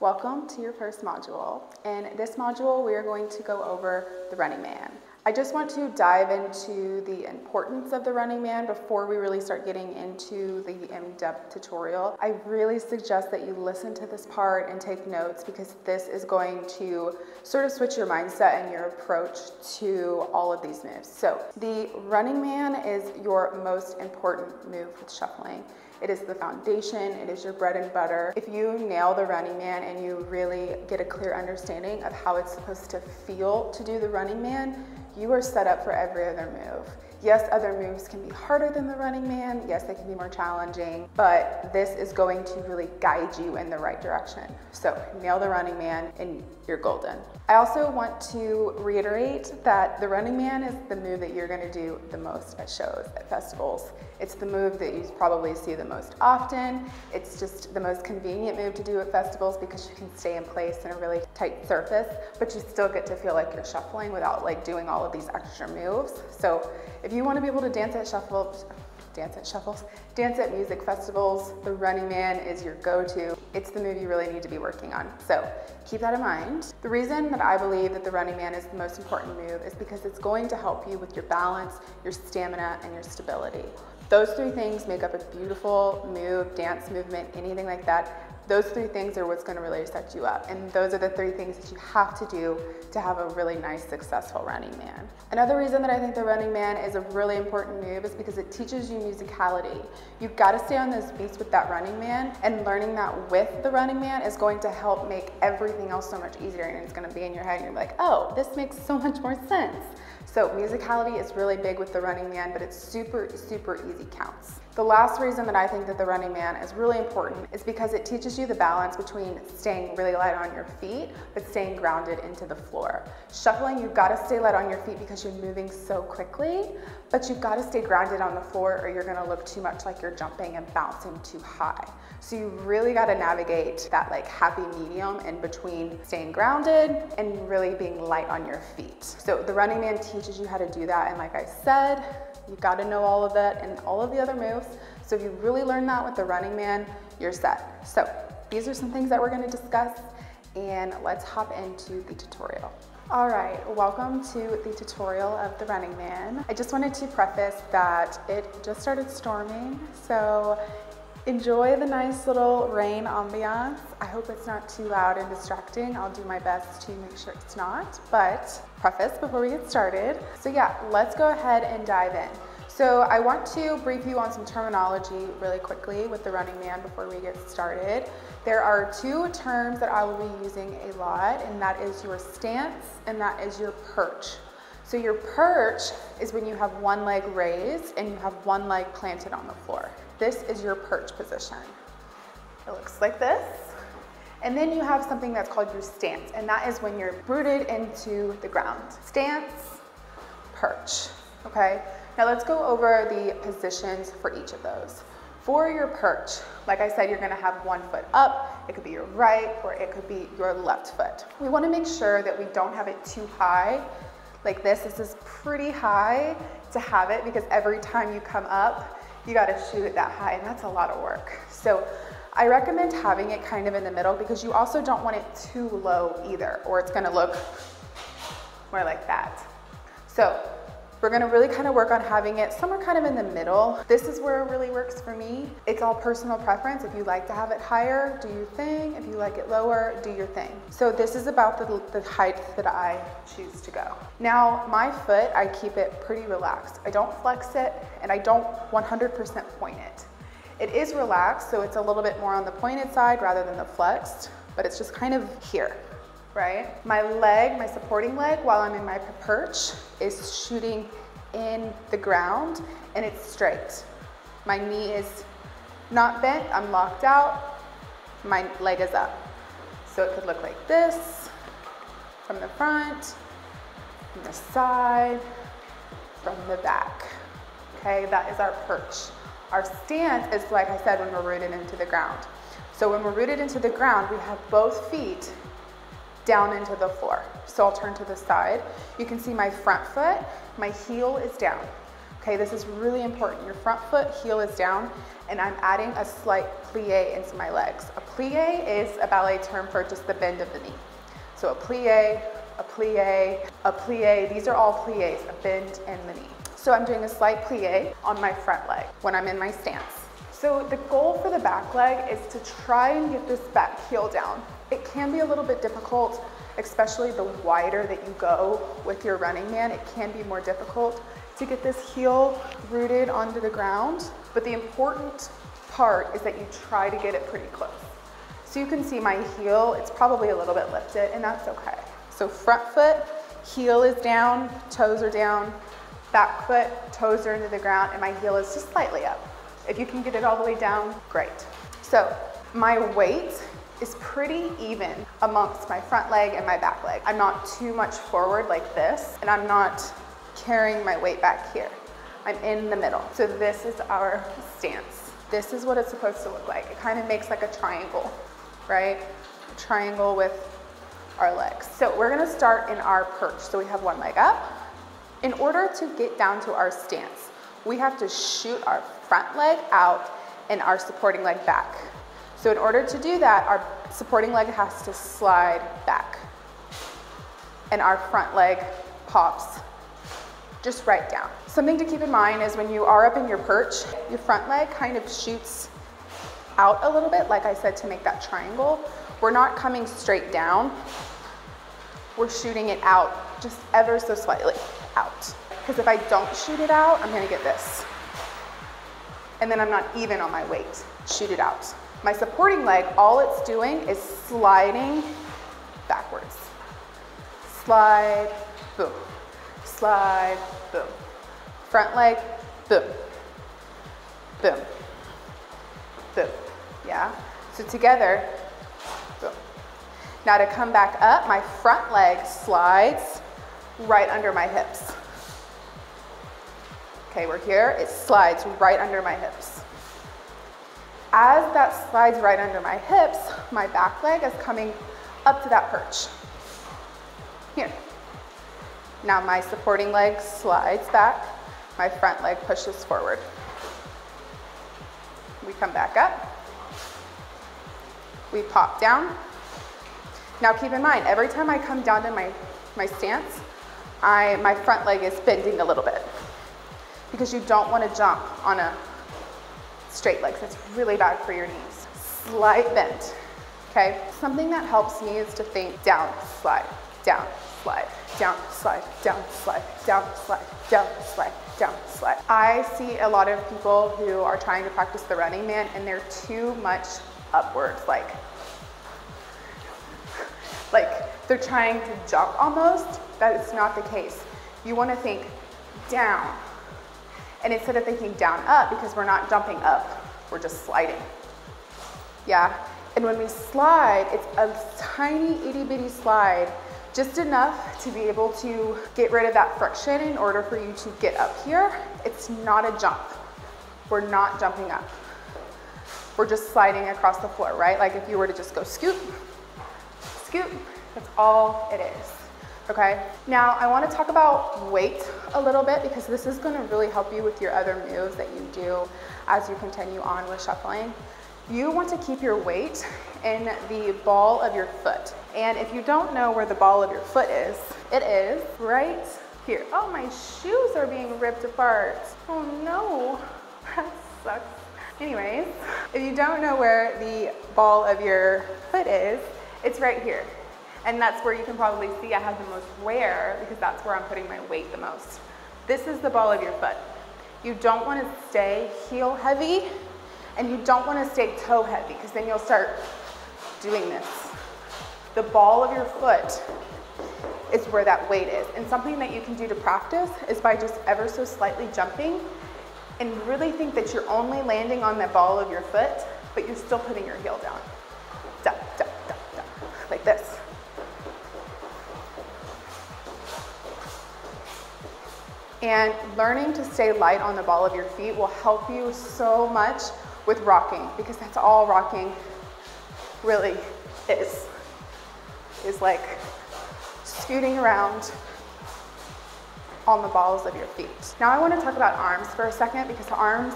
Welcome to your first module. In this module, we are going to go over the running man. I just want to dive into the importance of the running man before we really start getting into the in-depth tutorial. I really suggest that you listen to this part and take notes because this is going to sort of switch your mindset and your approach to all of these moves. So the running man is your most important move with shuffling. It is the foundation, it is your bread and butter. If you nail the running man and you really get a clear understanding of how it's supposed to feel to do the running man, you are set up for every other move. Yes, other moves can be harder than the running man. Yes, they can be more challenging, but this is going to really guide you in the right direction. So nail the running man and you're golden. I also want to reiterate that the running man is the move that you're gonna do the most at shows, at festivals. It's the move that you probably see the most often. It's just the most convenient move to do at festivals because you can stay in place in a really tight surface, but you still get to feel like you're shuffling without like doing all of these extra moves. So if you want to be able to dance at music festivals, the running man is your go-to. It's the move you really need to be working on. So keep that in mind. The reason that I believe that the running man is the most important move is because it's going to help you with your balance, your stamina, and your stability. Those three things make up a beautiful move, dance movement, anything like that. Those three things are what's going to really set you up. And those are the three things that you have to do to have a really nice, successful running man. Another reason that I think the running man is a really important move is because it teaches you musicality. You've got to stay on those beats with that running man, and learning that with the running man is going to help make everything else so much easier, and it's going to be in your head and you're like, oh, this makes so much more sense. So musicality is really big with the running man, but it's super, super easy counts. The last reason that I think that the running man is really important is because it teaches you the balance between staying really light on your feet, but staying grounded into the floor. Shuffling, you've got to stay light on your feet because you're moving so quickly, but you've got to stay grounded on the floor or you're gonna look too much like you're jumping and bouncing too high. So you really got to navigate that like happy medium in between staying grounded and really being light on your feet. So the running man teaches you how to do that, and like I said, you've got to know all of that and all of the other moves. So if you really learn that with the running man, you're set. So these are some things that we're going to discuss, and let's hop into the tutorial. All right, welcome to the tutorial of the running man. I just wanted to preface that it just started storming, so enjoy the nice little rain ambiance. I hope it's not too loud and distracting. I'll do my best to make sure it's not, but preface before we get started. So yeah, let's go ahead and dive in. So I want to brief you on some terminology really quickly with the running man before we get started. There are two terms that I will be using a lot, and that is your stance and that is your perch. So your perch is when you have one leg raised and you have one leg planted on the floor. This is your perch position. It looks like this. And then you have something that's called your stance, and that is when you're rooted into the ground. Stance, perch, okay? Now let's go over the positions for each of those. For your perch, like I said, you're gonna have one foot up. It could be your right or it could be your left foot. We wanna make sure that we don't have it too high. Like this is pretty high to have it because every time you come up, you gotta shoot it that high, and that's a lot of work. So I recommend having it kind of in the middle because you also don't want it too low either, or it's gonna look more like that. So we're gonna really kind of work on having it somewhere kind of in the middle. This is where it really works for me. It's all personal preference. If you like to have it higher, do your thing. If you like it lower, do your thing. So this is about the height that I choose to go. Now, my foot, I keep it pretty relaxed. I don't flex it, and I don't 100% point it. It is relaxed, so it's a little bit more on the pointed side rather than the flexed, but it's just kind of here. Right? My leg, my supporting leg, while I'm in my perch, is shooting in the ground and it's straight. My knee is not bent, I'm locked out, my leg is up. So it could look like this, from the front, from the side, from the back. Okay, that is our perch. Our stance is, like I said, when we're rooted into the ground. So when we're rooted into the ground, we have both feet down into the floor. So I'll turn to the side. You can see my front foot, my heel is down. Okay, this is really important. Your front foot heel is down, and I'm adding a slight plie into my legs. A plie is a ballet term for just the bend of the knee. So a plie, a plie, a plie, these are all plies, a bend in the knee. So I'm doing a slight plie on my front leg when I'm in my stance. So the goal for the back leg is to try and get this back heel down. It can be a little bit difficult, especially the wider that you go with your running man. It can be more difficult to get this heel rooted onto the ground, but the important part is that you try to get it pretty close. So you can see my heel, it's probably a little bit lifted, and that's okay. So front foot, heel is down, toes are down, back foot, toes are into the ground, and my heel is just slightly up. If you can get it all the way down, great. So my weight is pretty even amongst my front leg and my back leg. I'm not too much forward like this, and I'm not carrying my weight back here. I'm in the middle. So this is our stance. This is what it's supposed to look like. It kind of makes like a triangle, right? A triangle with our legs. So we're gonna start in our perch. So we have one leg up. In order to get down to our stance, we have to shoot our front leg out and our supporting leg back. So in order to do that, our supporting leg has to slide back and our front leg pops just right down. Something to keep in mind is when you are up in your perch, your front leg kind of shoots out a little bit, like I said, to make that triangle. We're not coming straight down. We're shooting it out just ever so slightly out. Because if I don't shoot it out, I'm gonna get this. And then I'm not even on my weight. Shoot it out. My supporting leg, all it's doing is sliding backwards. Slide, boom. Slide, boom. Front leg, boom. Boom. Boom. Yeah? So together, boom. Now to come back up, my front leg slides right under my hips. Okay, we're here, it slides right under my hips. As that slides right under my hips, my back leg is coming up to that perch. Here. Now my supporting leg slides back, my front leg pushes forward. We come back up, we pop down. Now keep in mind, every time I come down to my stance, my front leg is bending a little bit because you don't want to jump on a straight leg. That's really bad for your knees. Slight bend, okay? Something that helps me is to think down, slide, down, slide, down, slide, down, slide, down, slide, down, slide, down, slide. I see a lot of people who are trying to practice the running man and they're too much upwards, like they're trying to jump almost. That is not the case. You want to think down. And instead of thinking down, up, because we're not jumping up, we're just sliding. Yeah? And when we slide, it's a tiny itty bitty slide, just enough to be able to get rid of that friction in order for you to get up here. It's not a jump. We're not jumping up. We're just sliding across the floor, right? Like if you were to just go scoot, scoot, that's all it is. Okay, now I want to talk about weight a little bit because this is going to really help you with your other moves that you do as you continue on with shuffling. You want to keep your weight in the ball of your foot. And if you don't know where the ball of your foot is, it is right here. Oh, my shoes are being ripped apart. Oh no, that sucks. Anyways, if you don't know where the ball of your foot is, it's right here. And that's where you can probably see I have the most wear because that's where I'm putting my weight the most. This is the ball of your foot. You don't want to stay heel heavy and you don't want to stay toe heavy because then you'll start doing this. The ball of your foot is where that weight is. And something that you can do to practice is by just ever so slightly jumping and really think that you're only landing on that ball of your foot, but you're still putting your heel down. Down, down, down, down, like this. And learning to stay light on the ball of your feet will help you so much with rocking because that's all rocking really is like scooting around on the balls of your feet. Now I want to talk about arms for a second, because arms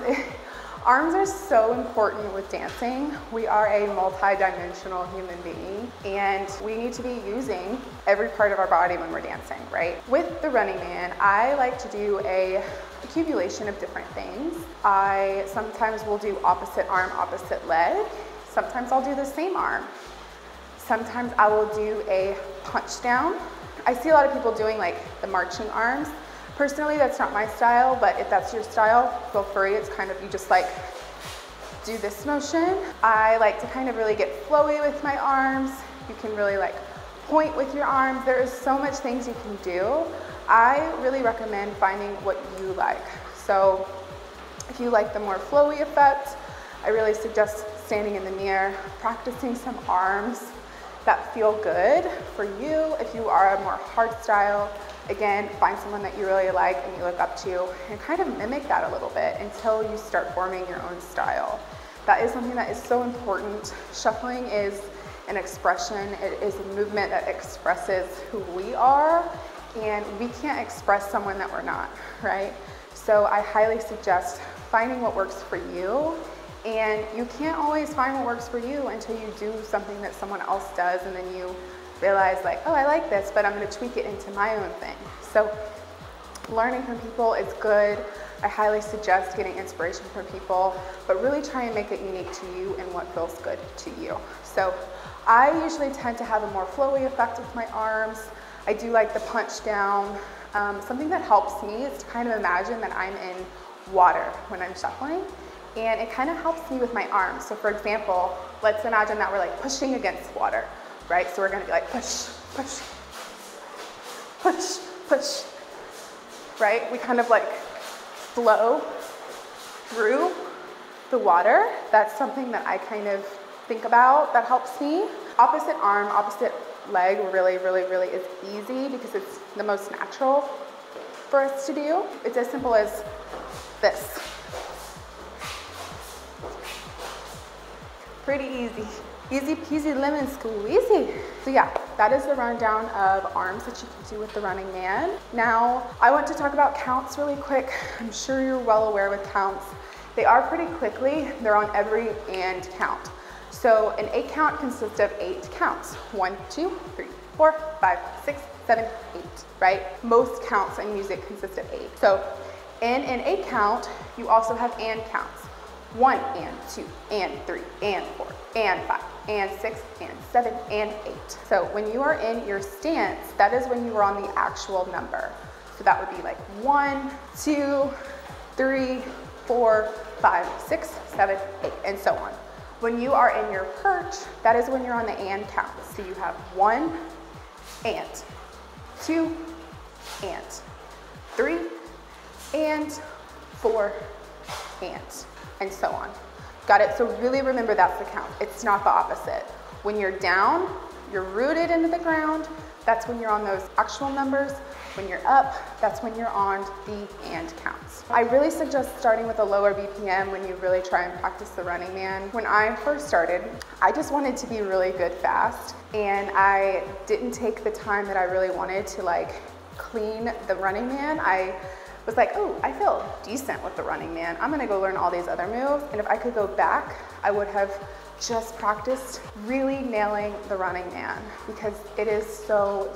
are so important with dancing. We are a multi-dimensional human being, and we need to be using every part of our body when we're dancing, right? With the Running Man, I like to do a accumulation of different things. I sometimes will do opposite arm, opposite leg. Sometimes I'll do the same arm. Sometimes I will do a punch down. I see a lot of people doing like the marching arms. Personally, that's not my style, but if that's your style, feel free. It's kind of, you just like do this motion. I like to kind of really get flowy with my arms. You can really like point with your arms. There is so much things you can do. I really recommend finding what you like. So if you like the more flowy effect, I really suggest standing in the mirror, practicing some arms that feel good for you. If you are a more hard style, again, find someone that you really like and you look up to, and kind of mimic that a little bit until you start forming your own style. That is something that is so important. Shuffling is an expression. It is a movement that expresses who we are, and we can't express someone that we're not, right? So I highly suggest finding what works for you. And you can't always find what works for you until you do something that someone else does, and then you realize like, oh, I like this, but I'm gonna tweak it into my own thing. So learning from people is good. I highly suggest getting inspiration from people, but really try and make it unique to you and what feels good to you. So I usually tend to have a more flowy effect with my arms. I do like the punch down. Something that helps me is to kind of imagine that I'm in water when I'm shuffling. And it kind of helps me with my arms. So for example, let's imagine that we're like pushing against water, right? So we're gonna be like push, push, push, push, right? We kind of like flow through the water. That's something that I kind of think about that helps me. Opposite arm, opposite leg really is easy because it's the most natural for us to do. It's as simple as this. Pretty easy. Easy peasy lemon squeezy. So yeah, that is the rundown of arms that you can do with the Running Man. Now, I want to talk about counts really quick. I'm sure you're well aware with counts. They are pretty quickly. They're on every and count. So an 8 count consists of 8 counts. 1, 2, 3, 4, 5, 6, 7, 8, right? Most counts in music consist of 8. So in an 8 count, you also have and counts. 1 and 2 and 3 and 4 and 5 and 6 and 7 and 8. So when you are in your stance, that is when you are on the actual number. So that would be like 1, 2, 3, 4, 5, 6, 7, 8, and so on. When you are in your perch, that is when you're on the and count. So you have 1 and 2 and 3 and 4 and so on. Got it? So really remember that's the count. It's not the opposite. When you're down, you're rooted into the ground. That's when you're on those actual numbers. When you're up, that's when you're on the and counts. I really suggest starting with a lower BPM when you really try and practice the Running Man. When I first started, I just wanted to be really good fast, and I didn't take the time that I really wanted to like clean the Running Man. I was like, oh, I feel decent with the Running Man. I'm gonna go learn all these other moves. And if I could go back, I would have just practiced really nailing the Running Man, because it is so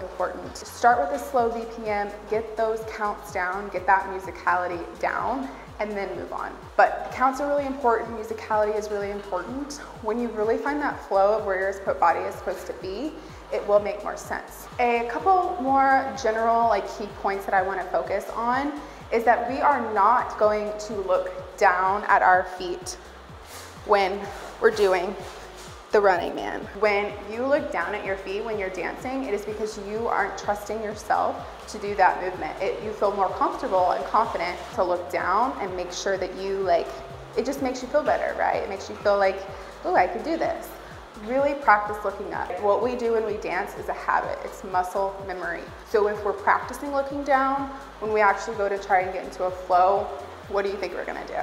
important. Start with a slow BPM, get those counts down, get that musicality down, and then move on. But counts are really important, musicality is really important. When you really find that flow of where your body is supposed to be, it will make more sense. A couple more general key points that I want to focus on is that we are not going to look down at our feet when we're doing the Running Man. When you look down at your feet when you're dancing, it is because you aren't trusting yourself to do that movement. You feel more comfortable and confident to look down and make sure that you it just makes you feel better, right? It makes you feel like, oh, I could do this. Really practice looking up. What we do when we dance is a habit. It's muscle memory. So if we're practicing looking down, when we actually go to try and get into a flow, what do you think we're gonna do?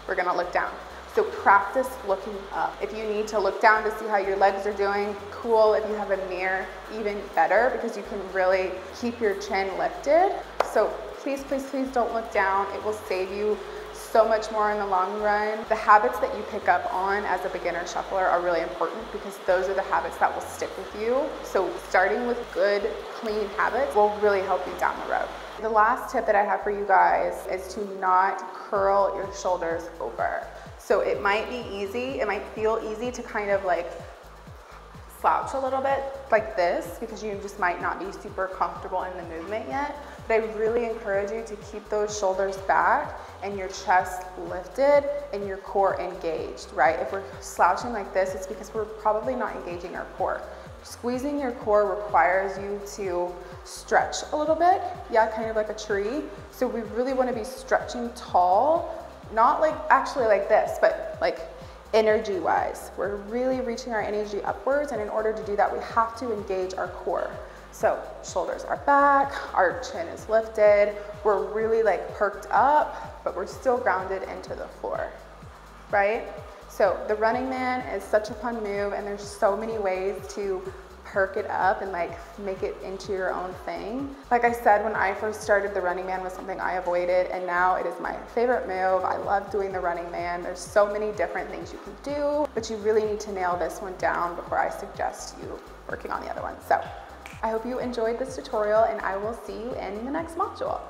We're gonna look down. So practice looking up. If you need to look down to see how your legs are doing, cool. If you have a mirror, even better, because you can really keep your chin lifted. So please, please, please don't look down. It will save you so much more in the long run. The habits that you pick up on as a beginner shuffler are really important because those are the habits that will stick with you. So starting with good, clean habits will really help you down the road. The last tip that I have for you guys is to not curl your shoulders over. So it might be easy, it might feel easy to kind of like slouch a little bit like this because you just might not be super comfortable in the movement yet. But I really encourage you to keep those shoulders back and your chest lifted and your core engaged, right? If we're slouching like this, it's because we're probably not engaging our core. Squeezing your core requires you to stretch a little bit, yeah, kind of like a tree. So we really want to be stretching tall, not like actually like this, but like energy wise. We're really reaching our energy upwards, and in order to do that, we have to engage our core. So shoulders are back, our chin is lifted, we're really like perked up, but we're still grounded into the floor, right? So the running man is such a fun move, and there's so many ways to perk it up and like make it into your own thing. Like I said, when I first started, the running man was something I avoided, and now it is my favorite move. I love doing the running man. There's so many different things you can do, but you really need to nail this one down before I suggest you working on the other one. So I hope you enjoyed this tutorial, and I will see you in the next module.